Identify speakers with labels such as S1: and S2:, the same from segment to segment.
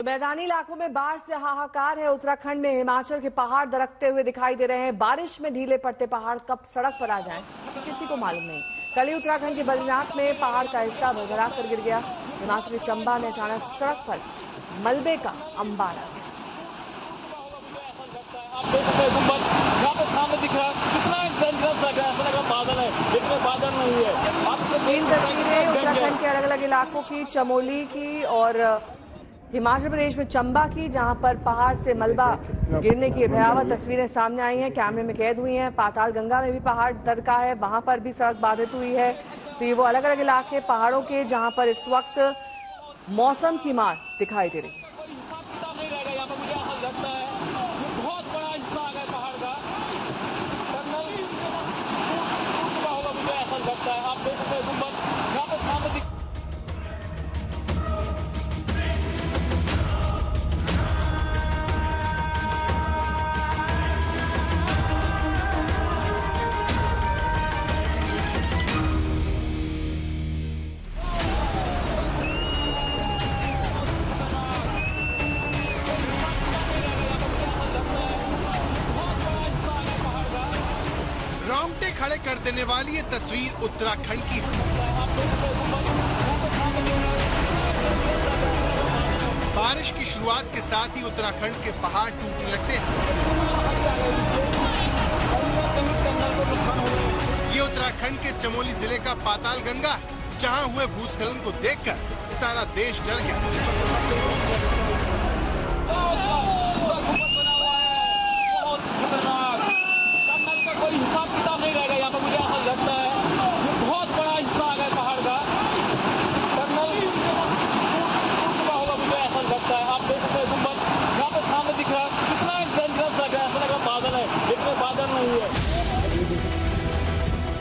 S1: मैदानी इलाकों में बाढ़ से हाहाकार है। उत्तराखंड में हिमाचल के पहाड़ दरकते हुए दिखाई दे रहे हैं। बारिश में ढीले पड़ते पहाड़ कब सड़क पर आ जाएं ये किसी को मालूम नहीं। कल ही उत्तराखंड के बद्रीनाथ में पहाड़ का हिस्सा भरभरा कर गिर गया। हिमाचल के चंबा में अचानक सड़क पर मलबे का अंबार आ गया। तीन तस्वीरें उत्तराखंड के अलग अलग इलाकों की, चमोली की और हिमाचल प्रदेश में चंबा की, जहां पर पहाड़ से मलबा गिरने की भयावह तस्वीरें सामने आई हैं, कैमरे में कैद हुई हैं। पाताल गंगा में भी पहाड़ दरका है, वहां पर भी सड़क बाधित हुई है। तो ये वो अलग अलग इलाके पहाड़ों के जहां पर इस वक्त मौसम की मार दिखाई दे रही है।
S2: रोंगटे खड़े कर देने वाली ये तस्वीर उत्तराखंड की है। बारिश की शुरुआत के साथ ही उत्तराखंड के पहाड़ टूटने लगते हैं। ये उत्तराखंड के चमोली जिले का पाताल गंगा है, जहां हुए भूस्खलन को देखकर सारा देश डर गया।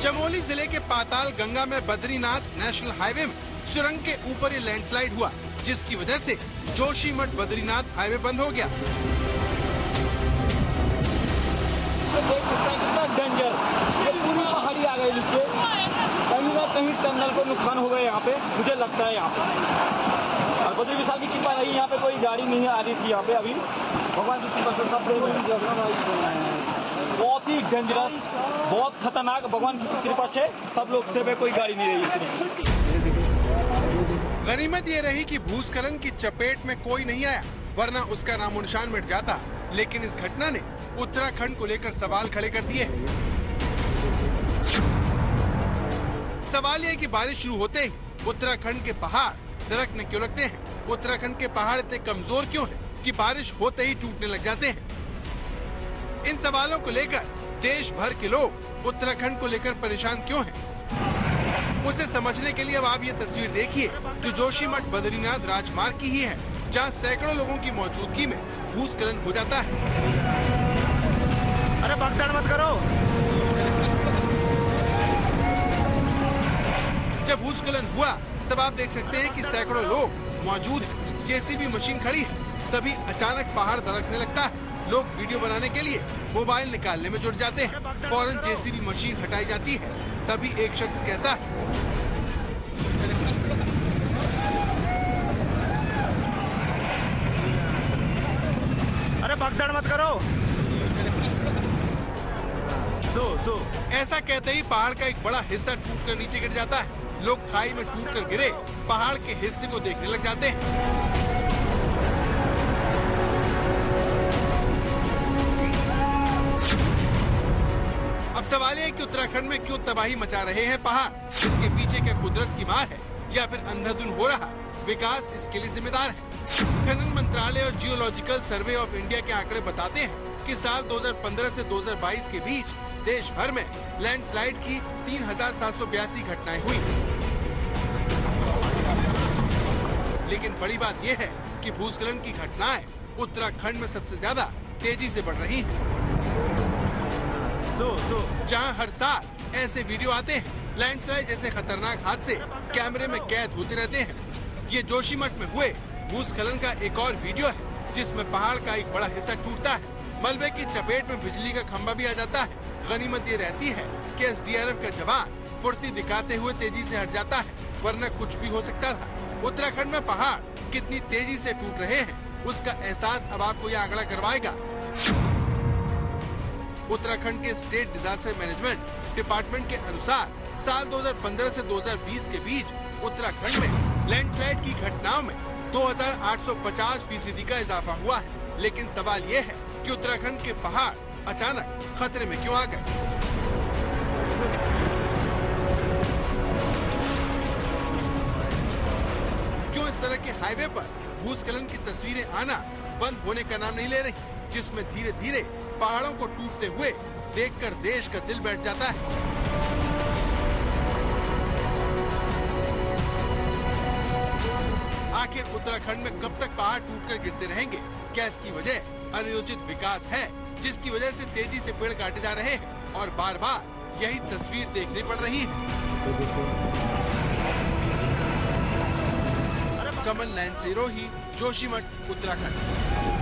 S2: चमोली जिले के पाताल गंगा में बद्रीनाथ नेशनल हाईवे में सुरंग के ऊपर ये लैंडस्लाइड हुआ, जिसकी वजह से जोशीमठ बद्रीनाथ हाईवे बंद हो गया।
S3: डेंजर, ये पूरी पहाड़ी आ गई नीचे, कहीं ना कहीं टनल को नुकसान हो गया यहाँ पे, मुझे लगता है यहाँ पे। और बद्री विशाल की कृपा रही, यहाँ पे कोई गाड़ी नहीं आ रही थी यहाँ पे अभी। भगवान की कृपा से सब बहुत ही डेंजरस, बहुत खतरनाक, भगवान की कृपा से सब लोग से कोई गाड़ी नहीं रही।
S2: गनीमत ये रही कि भूस्खलन की चपेट में कोई नहीं आया, वरना उसका नामो निशान मिट जाता। लेकिन इस घटना ने उत्तराखंड को लेकर सवाल खड़े कर दिए। सवाल ये कि बारिश शुरू होते ही उत्तराखंड के पहाड़ दरकने क्यों लगते हैं? उत्तराखंड के पहाड़ इतने कमजोर क्यों हैं कि बारिश होते ही टूटने लग जाते हैं? इन सवालों को लेकर देश भर के लोग उत्तराखंड को लेकर परेशान क्यों हैं? उसे समझने के लिए अब आप ये तस्वीर देखिए, जो जोशीमठ बद्रीनाथ राजमार्ग की ही है, जहां सैकड़ों लोगों की मौजूदगी में भूस्खलन हो जाता है।
S3: अरे भगदड़ मत करो।
S2: जब भूस्खलन हुआ तब आप देख सकते हैं कि सैकड़ों लोग मौजूद हैं, जेसीबी मशीन खड़ी है। तभी अचानक पहाड़ दरकने लगता है। लोग वीडियो बनाने के लिए मोबाइल निकालने में जुट जाते हैं। फौरन जेसीबी मशीन हटाई जाती है। तभी एक शख्स कहता है,
S3: अरे भगदड़ मत करो। सो
S2: ऐसा कहते ही पहाड़ का एक बड़ा हिस्सा टूटकर नीचे गिर जाता है। लोग खाई में टूटकर गिरे पहाड़ के हिस्से को देखने लग जाते हैं। अब सवाल है कि उत्तराखंड में क्यों तबाही मचा रहे हैं पहाड़? इसके पीछे क्या कुदरत की मार है या फिर अंधाधुंध हो रहा विकास इसके लिए जिम्मेदार है? खनन मंत्रालय और जियोलॉजिकल सर्वे ऑफ इंडिया के आंकड़े बताते हैं कि साल 2015 से 2022 के बीच देश भर में लैंडस्लाइड की 3782 घटनाएं हुई। लेकिन बड़ी बात यह है कि भूस्खलन की घटनाएं उत्तराखंड में सबसे ज्यादा तेजी से बढ़ रही हैं। जहां हर साल ऐसे वीडियो आते हैं, लैंडस्लाइड जैसे खतरनाक हादसे कैमरे में कैद होते रहते हैं। ये जोशीमठ में हुए भूस्खलन का एक और वीडियो है, जिसमें पहाड़ का एक बड़ा हिस्सा टूटता है। मलबे की चपेट में बिजली का खंभा भी आ जाता है। गनीमत ये रहती है कि एसडीआरएफ का जवान फुर्ती दिखाते हुए तेजी से हट जाता है, वरना कुछ भी हो सकता था। उत्तराखंड में पहाड़ कितनी तेजी से टूट रहे हैं उसका एहसास अब आपको यह आंकड़ा करवाएगा। उत्तराखंड के स्टेट डिजास्टर मैनेजमेंट डिपार्टमेंट के अनुसार साल 2015 से 2020 के बीच उत्तराखंड में लैंडस्लाइड की घटनाओं में 2850% का इजाफा हुआ है। लेकिन सवाल ये है कि उत्तराखंड के पहाड़ अचानक खतरे में क्यों आ गए? क्यों इस तरह के हाईवे पर भूस्खलन की तस्वीरें आना बंद होने का नाम नहीं ले रही, जिसमें धीरे धीरे पहाड़ों को टूटते हुए देखकर देश का दिल बैठ जाता है। आखिर उत्तराखंड में कब तक पहाड़ टूटकर गिरते रहेंगे? क्या इसकी वजह अनियोजित विकास है, जिसकी वजह से तेजी से पेड़ काटे जा रहे हैं और बार बार यही तस्वीर देखनी पड़ रही है? कमल नयन सिरोही, जोशीमठ, उत्तराखंड।